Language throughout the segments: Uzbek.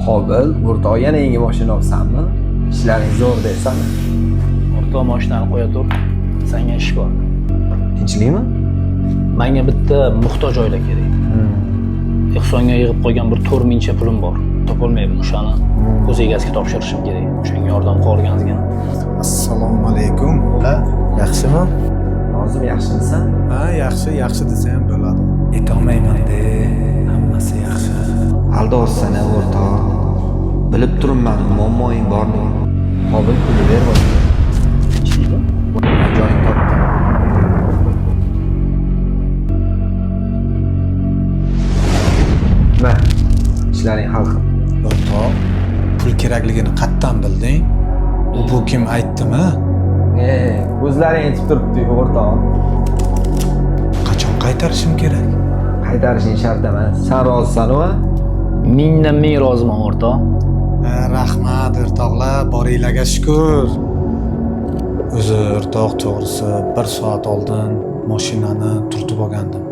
Qobil, o'rtoq yana yangi mashina olsanmi? Ishlaring zo'r desana. O'rtoq mashinani qo'ya tur. Senga ish bor. Tinchlikmi? Menga bitta muhtoj oila kerak. Ehsonga yig'ib qo'ygan bir 4000 pulim bor. Topolmayman. O'shani o'z egasiga topshirishim kerak. O'shanga yordam qilganingizga. Assalomu alaykum. Yaxshimi? Nozim, yaxshimisan? Ha, yaxshi desa ham bo'ladi. Aytolmayman-da, hammasi yaxshi. Aldorsan o'rtoq. Bilib turibman, muammoing bormi? Qobil pulni bermadi. Tinchlikmi? Joying topdim. Ma, ishlaring hal qil. O'rtoq, pul kerakligini qattan bilding? Bu kim aytdimi? Ko'zlaring yetib turibdi, o'rtoq. Qachon qaytarishim kerak? Qaytarishing shart emas. Sen rozisan-ku? Mingdan ming roziman o'rtoq. Rahmat o'rtoqlar, boringlarga shukr. O'zi o'rtoq, to'g'risi 1 soat oldin mashinani turtib olgandim.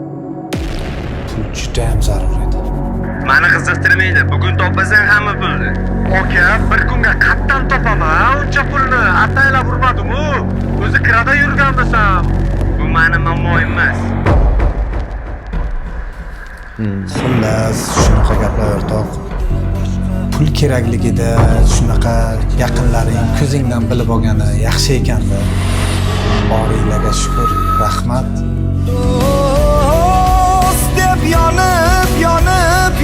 Pul juda ham zarur edi. Meni qiziqtirmaydi. Bugun topasang hamma pulni. Aka, bir kunga qattan topaman. Uncha pulni ataylab urmadim-ku. O'zi kirada yurganmisan? Bu meni muammoim emas. Xullas, shunaqa gaplar o'rtoq. Pul kerakligida shunaqa yaqinlaring ko'zingdan bilib olgani yaxshi ekan-da. Boringlarga shukr, rahmat. Do'st deb yonib yurib